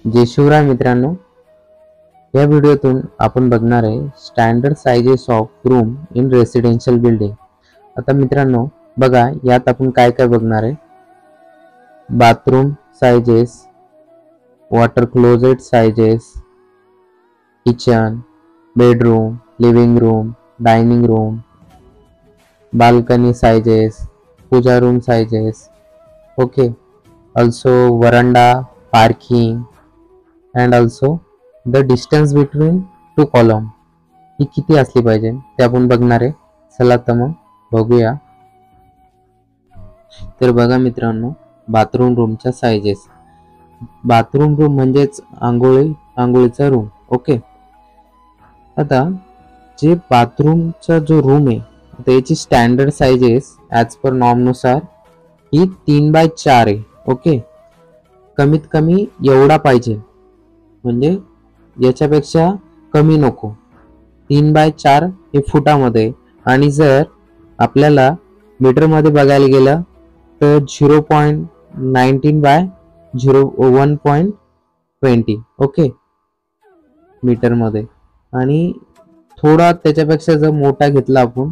जय शिवराय मित्रांनो, या व्हिडिओतून आपण बघणार आहे standard sizes of room in residential building. आता मित्रांनो बघा, यात आपण काय काय बघणार आहे. Bathroom sizes, water closet sizes, kitchen, bedroom, living room, dining room, balcony sizes, puja room sizes, okay. Also veranda, parking, and also the distance between two column ही किती असली पाहिजे ते आपण बघणार आहे. चला तर मग बघूया. तर बघा मित्रांनो, बाथरूम रूमच्या साइजेस. बाथरूम रूम म्हणजेच आंघोळीचा रूम, ओके. आता जे बाथरूमचा जो रूम आहे त्याची स्टँडर्ड साइजेस ॲज पर नॉर्मनुसार ही 3x4 आहे, ओके. कमीत कमी एवढा पाहिजे, म्हणजे याच्यापेक्षा कमी नको. 3x4 हे फुटामध्ये, आणि जर आपल्याला मीटरमध्ये बघायला गेलं तर 0.19/1.20, ओके, मीटरमध्ये. आणि थोडा त्याच्यापेक्षा जर मोठा घेतला आपण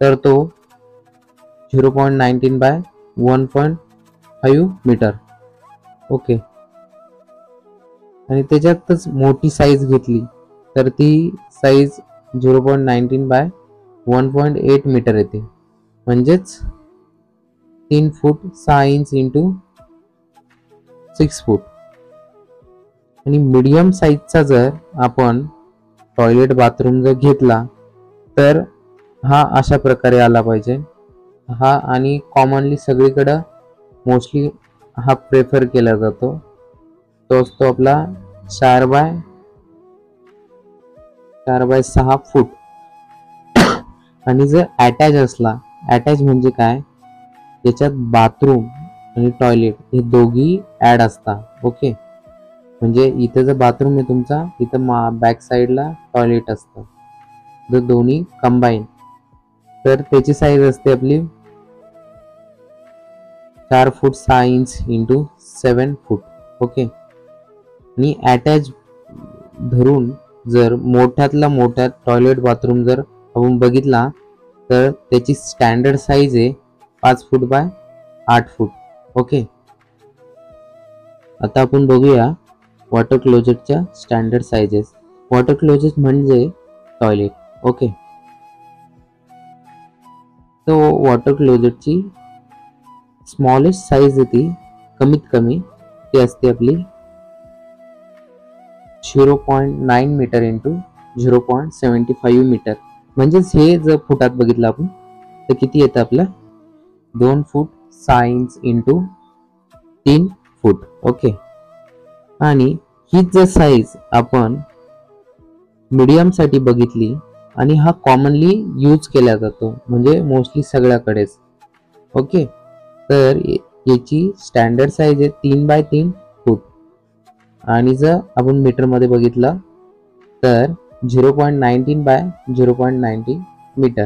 तर तो 0.19/1.5 मीटर, ओके. आणि त्याच्यातच मोठी साईज घेतली तर ती साईज 0.19/1.8 मीटर येते, म्हणजेच 3 फूट 6 इंच इंटू 6 फूट. आणि मीडियम साईजचा जर आपण टॉयलेट बाथरूम जर घेतला तर हा अशा प्रकारे आला पाहिजे हा. आणि कॉमनली सगळीकडे मोस्टली हा प्रेफर केला जातो. तो असतो आपला 4x6 फूट. आणि जर अटॅच असला, अटॅच म्हणजे काय, याच्यात बाथरूम आणि टॉयलेट हे दोघी ऍड असतात, ओके. म्हणजे इथे जर बाथरूम आहे तुमचा, इथं बॅक साईडला टॉयलेट असतं. जर दोन्ही कंबाईन तर त्याची साईज असते आपली 4 फूट 6 इंच इंटू 7 फूट, ओके. आणि अटॅच धरून जर मोठ्यातला मोठ्यात टॉयलेट बाथरूम जर आपण बघितला तर त्याची स्टँडर्ड साईज आहे 5 फूट बाय 8 फूट, ओके. आता आपण बघूया वॉटर क्लोजेटच्या स्टँडर्ड साइजेस. वॉटर क्लोजेट म्हणजे टॉयलेट, ओके. तो वॉटर क्लोजेटची स्मॉलेस्ट साईज येते, कमीत कमी ती असते आपली 0.9 मीटर इंटू 0.75 मीटर. म्हणजेच हे जर फुटात बघितलं आपण तर किती येतं आपलं 2 फूट 6 इंच इंटू 3 फूट, ओके. आणि ही जर साईज आपण मीडियम साठी बघितली, आणि हा कॉमनली यूज केला जातो म्हणजे मोस्टली सगळ्याकडेच, ओके. तर याची स्टँडर्ड साईज आहे 3x3 फूट. आणि जर आपण मीटरमध्ये बघितलं तर 0.19/0.90 मीटर,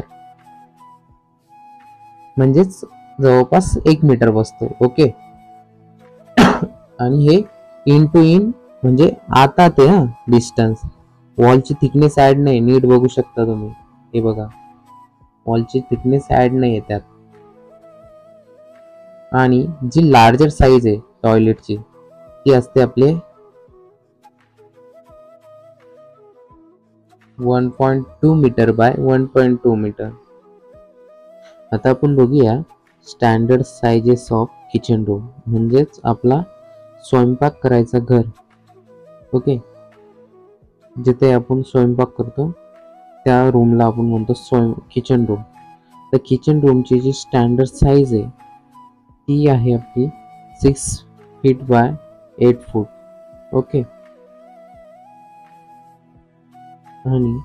म्हणजेच जवळपास 1 मीटर बसतो, ओके. आणि हे इन टू इन म्हणजे आता ते डिस्टन्स, वॉलची थिकनेस ऍड नाही. नीट बघू शकता तुम्ही, हे बघा वॉलची थिकनेस ऍड नाही त्यात. आणि जी लार्जर साईज आहे टॉयलेटची ती असते आपले 1.2 मीटर बाय 1.2 मीटर. आता आपण बघूया standard sizes of kitchen room, म्हणजेच आपला स्वयंपाक करायचा घर, ओके. जिथे आपण स्वयंपाक करतो त्या रूमला आपण म्हणतो किचन रूम. तर किचन रूमची जी स्टँडर्ड साईज आहे ती आहे आपली 6 फीट बाय 8 फूट, ओके. आणि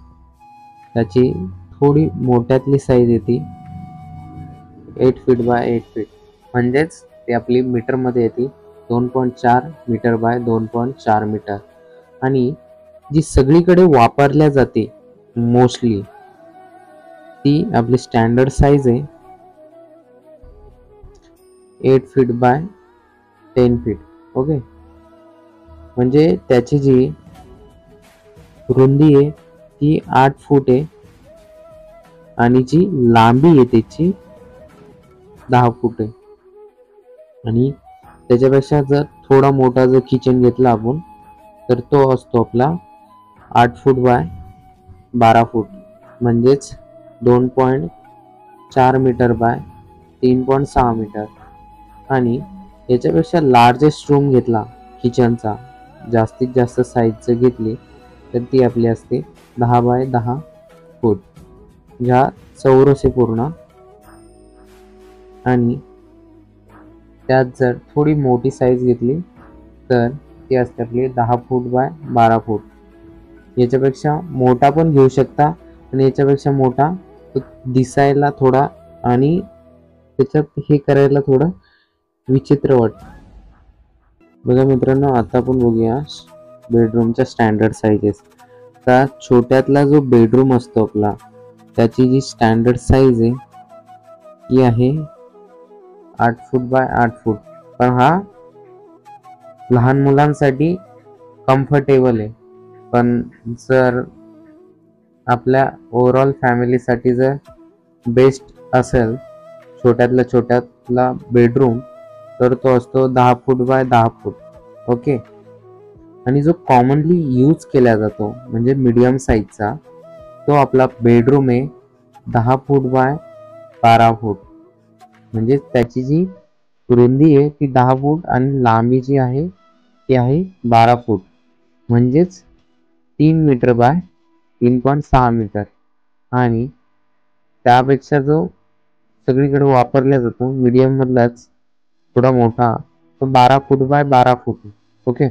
त्याची थोडी मोठ्यातली साईज येते 8 फीट बाय 8 फीट, म्हणजेच ती आपली मीटरमध्ये येते 2.4 मीटर बाय 2.4 मीटर. आणि जी सगळीकडे वापरल्या जाते मोस्टली ती आपली स्टँडर्ड साईज आहे 8 फीट बाय 10 फीट, ओके. म्हणजे त्याची जी रुंदी आहे ती 8 फूट आहे आणि जी लांबी आहे त्याची 10 फूट आहे. आणि त्याच्यापेक्षा जर थोडा मोठा जर किचन घेतला आपण तर तो असतो आपला 8 फूट बाय 12 फूट म्हणजेच 2.4 मीटर बाय 3.6 मीटर. आणि याच्यापेक्षा लार्जेस्ट रूम घेतला किचनचा, जास्तीत जास्त साईज जर घेतली तर ती आपली असते 10 बाय 10 फूट, ह्या चौरस आहे पूर्ण. आणि त्यात जर थोडी मोठी साईज घेतली तर ती असते आपली 10 फूट बाय 12 फूट. याच्यापेक्षा मोठा पण घेऊ शकता आणि याच्यापेक्षा मोठा तो दिसायला थोडा आणि त्याच्यात हे करायला थोडं विचित्र वाटतं. बघा मित्रांनो, आता आपण बघूया बेडरूमच्या स्टँडर्ड साईजेस. तर छोट्यातला जो बेडरूम असतो आपला त्याची जी स्टँडर्ड साईज आहे ती आहे 8 फूट बाय 8 फूट. पण हा लहान मुलांसाठी कम्फर्टेबल आहे. पण जर आपल्या ओव्हरऑल फॅमिलीसाठी जर बेस्ट असेल छोट्यातला छोट्यातला बेडरूम तर तो असतो 10 फूट बाय 10 फूट. ओके. आणि जो कॉमनली यूज केला जातो म्हणजे मीडियम साईजचा तो आपला बेडरूम आहे 10 फूट बाय 12 फूट. म्हणजे त्याची जी रुंदी आहे ती 10 फूट आणि लांबी जी आहे ती आहे 12 फूट म्हणजेच 3 मीटर बाय 3.6 मीटर. आणि त्यापेक्षा जो सगळीकडे वापरला जातो मीडियम मधलाच थोडा मोठा तो 12 फूट बाय 12 फूट. ओके.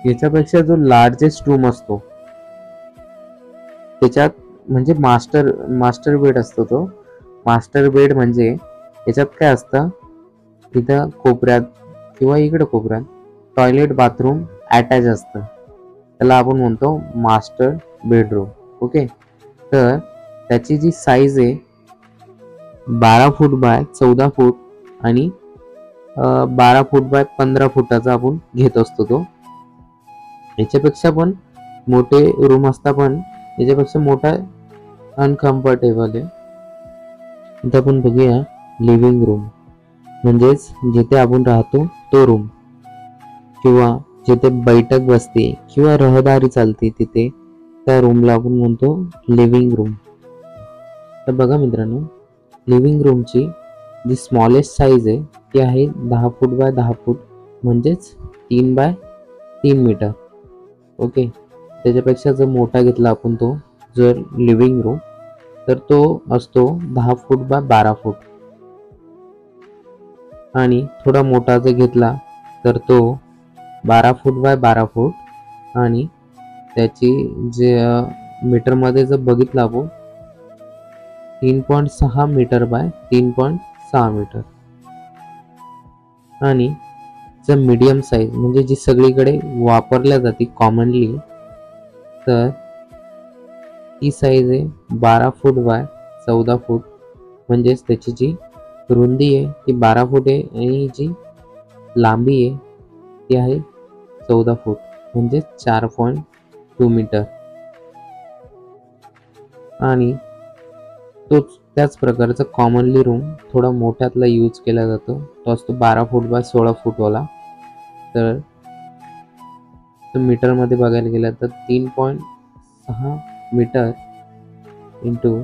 याच्यापेक्षा जो लार्जेस्ट रूम असतो त्याच्यात म्हणजे मास्टर बेड असतो. तो मास्टर बेड म्हणजे याच्यात काय असतं, इथं कोपऱ्यात किंवा इकडे कोपऱ्यात टॉयलेट बाथरूम अटॅच असतं, त्याला आपण म्हणतो मास्टर बेडरूम. ओके. तर त्याची जी साईज आहे 12 फूट बाय 14 फूट आणि 12 फूट बाय 15 फुटाचा आपण घेत असतो. तो याच्यापेक्षा पण मोठे रूम असतात पण याच्यापेक्षा मोठा अनकम्फर्टेबल आहे. आता आपण बघूया लिव्हिंग रूम म्हणजेच जिथे आपण राहतो तो रूम किंवा जिथे बैठक बसते किंवा रहदारी चालते तिथे त्या रूमला आपण म्हणतो लिव्हिंग रूम. तर बघा मित्रांनो, लिव्हिंग रूमची जी स्मॉलेस्ट साईज आहे ती आहे 10 फूट बाय 10 फूट म्हणजेच 3 बाय 3 मीटर. ओके. त्याच्यापेक्षा जर मोठा घेतला आपण तो जर लिव्हिंग रूम तर तो असतो 10 फूट बाय 12 फूट. आणि थोडा मोठा जर घेतला तर तो 12 फूट बाय 12 फूट आणि त्याची जे मीटरमध्ये जर बघितलं आपण 3.6 मीटर बाय 3.6 मीटर. आणि जर मीडियम साईज म्हणजे जी सगळीकडे वापरल्या जाते कॉमनली तर ती साईज आहे 12 फूट बाय 14 फूट म्हणजेच त्याची जी रुंदी आहे ती 12 फूट आहे आणि जी लांबी आहे ती आहे 14 फूट म्हणजे 4.2 मीटर. आणि तोच त्याच प्रकारचा कॉमनली रूम थोडा मोठ्यातला यूज केला जातो, तो असतो 12 फूट बाय 16 फूटवाला. तर तो मीटरमध्ये बघायला गेला तर 3.6 मीटर इंटू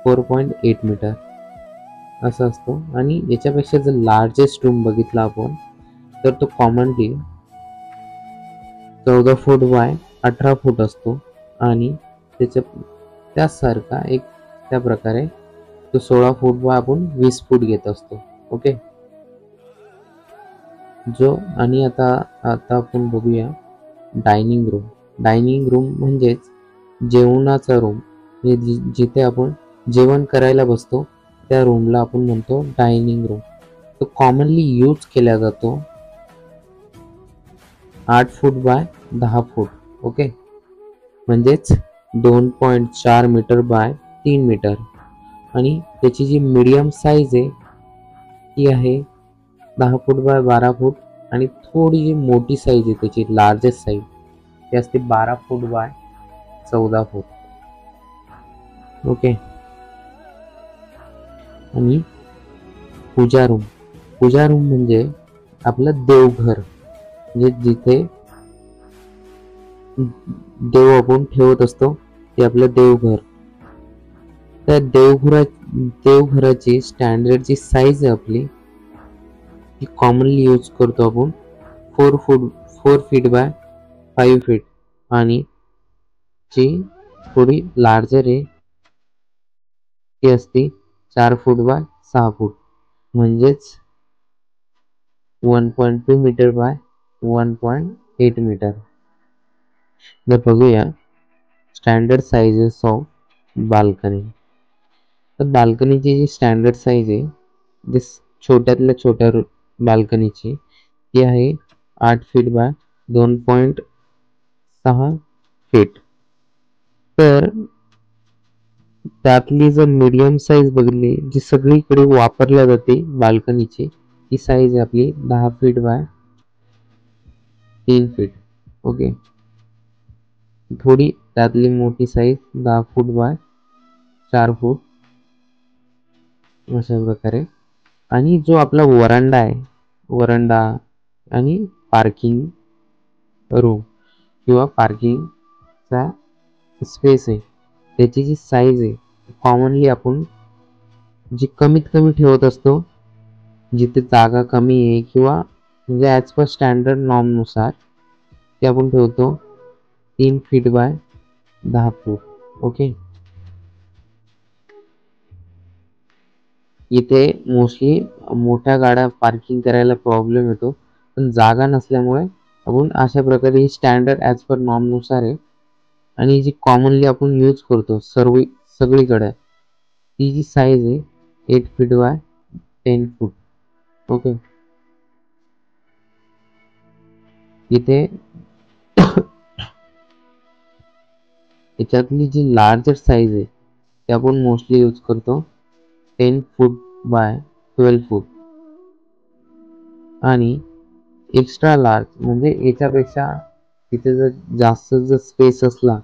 4.8 मीटर असं असतो. आणि याच्यापेक्षा जर लार्जेस्ट रूम बघितला आपण तर तो कॉमनली 14 फूट बाय 18 फूट असतो आणि त्यासारखा एक त्या प्रकारे तो 16 फूट बाय आपण 20 फूट घेत असतो. ओके. आणि आता आपण बघूया डायनिंग रूम. डायनिंग रूम म्हणजेच जेवणाचा रूम, जिथे आपण जेवण करायला बसतो त्या रूमला आपण म्हणतो डायनिंग रूम. तो कॉमनली यूज केला जातो 8 फूट बाय 10 फूट. ओके. म्हणजेच 2.4 मीटर बाय 3 मीटर. आणि त्याची जी मीडियम साईज आहे ती आहे 10 फूट बाय 12 फूट आणि थोडी जी मोठी साईज आहे त्याची लार्जेस्ट साईज ती असते 12 फूट बाय 14 फूट. ओके. आणि पूजा रूम म्हणजे आपलं देवघर, म्हणजे जिथे देव आपण ठेवत असतो ते आपलं देवघर. त्या देवघराची स्टँडर्ड जी साईज आहे आपली ती कॉमनली यूज करतो आपण 4 फीट बाय 5 फीट आणि जी थोडी लार्जर आहे ती असते 4 फूट बाय 6 फूट म्हणजेच 1.2 मीटर बाय 1.8 मीटर. तर बघूया स्टँडर्ड साइजेस ऑफ बाल्कनी. तर बाल्कनीची जी स्टँडर्ड साईज आहे जी छोट्यातल्या छोट्या बाल्कनीची ती आहे 8 फीट बाय 2.6 फीट. तर त्यातली जर मीडियम साईज बघितली जी सगळीकडे वापरल्या जाते बाल्कनीची ती साईज आहे आपली 10 फीट बाय 3 फीट. ओके. थोडी त्यातली मोठी साईज 10 फूट बाय 4 फूट अशा प्रकारे. आणि जो आपला वरांडा आणि पार्किंग रूम किंवा पार्किंगचा स्पेस आहे त्याची जी साईज आहे कॉमनली आपण जी कमीत कमी ठेवत असतो जिथे जागा कमी आहे किंवा म्हणजे ॲज पर स्टँडर्ड नॉर्म नुसार ते आपण ठेवतो 3 फीट बाय 10 फूट. ओके. इथे मोस्टली मोठ्या गाड्या पार्किंग करायला प्रॉब्लेम येतो पण जागा नसल्यामुळे आपण अशा प्रकारे ही स्टँडर्ड ॲज पर नॉर्म नुसार आहे. आणि जी कॉमनली आपण यूज करतो सगळीकडे ती जी साईज आहे 8 फीट बाय 10 फूट. ओके. इथे याच्यातली जी लार्जर साईज आहे ते आपण मोस्टली यूज करतो 10 फूट बाय 12 फूट. आणि एक्स्ट्रा लार्ज म्हणजे याच्यापेक्षा तिथे जर जास्त जर स्पेस असला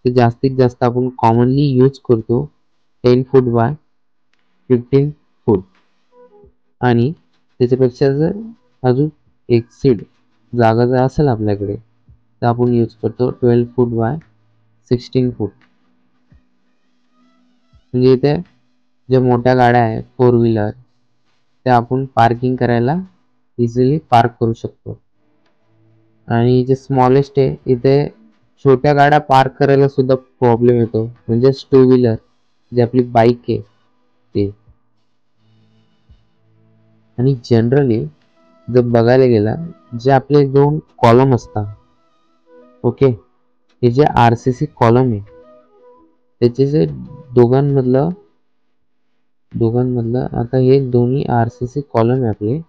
तर जास्तीत जास्त आपण कॉमनली यूज करतो 10 फूट बाय 15 फूट. आणि त्याच्यापेक्षा जर अजून एक्सिड जागा जर असेल आपल्याकडे तर आपण यूज करतो 12 फूट बाय 16 फूट. म्हणजे इथे ज्या मोठ्या गाड्या आहेत 4 व्हीलर त्या आपण पार्किंग करायला इझिली पार्क करू शकतो. आणि जे स्मॉलेस्ट आहे इथे छोट्या गाड्या पार्क करायला सुद्धा प्रॉब्लेम येतो म्हणजेच 2 व्हीलर जी आपली बाईक आहे ते. आणि जनरली जर बघायला गेला जे आपले 2 कॉलम असतात ओके हे जे RCC कॉलम आहे त्याचे जे दोघांमधलं आता हे दोन्ही RCC कॉलम आहे आपले.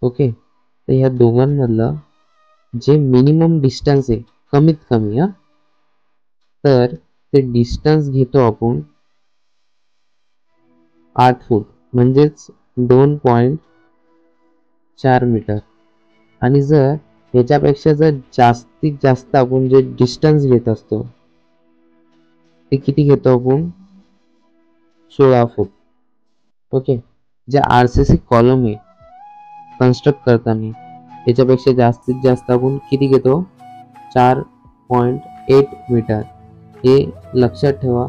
ओके. तर ह्या दोघांमधलं जे मिनिमम डिस्टन्स आहे कमीत कमी तर ते डिस्टन्स घेतो आपण 8 फूट म्हणजेच 2.4 मीटर. आणि जर याच्यापेक्षा जर जास्तीत जास्त आपण जे डिस्टन्स घेत असतो ते किती घेतो आपण 16 फूट. ओके. जे RCC कॉलम आहे कन्स्ट्रक्ट करताना याच्यापेक्षा जास्तीत जास्त आपण किती घेतो 4.8 मीटर. हे लक्षात ठेवा.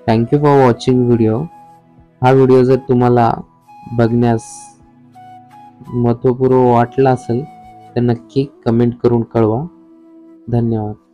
Thank you for watching video. हा व्हिडिओ जर तुम्हाला बघण्यास महत्त्वपूर्ण वाटला असेल तर नक्की कमेंट करून कळवा. धन्यवाद.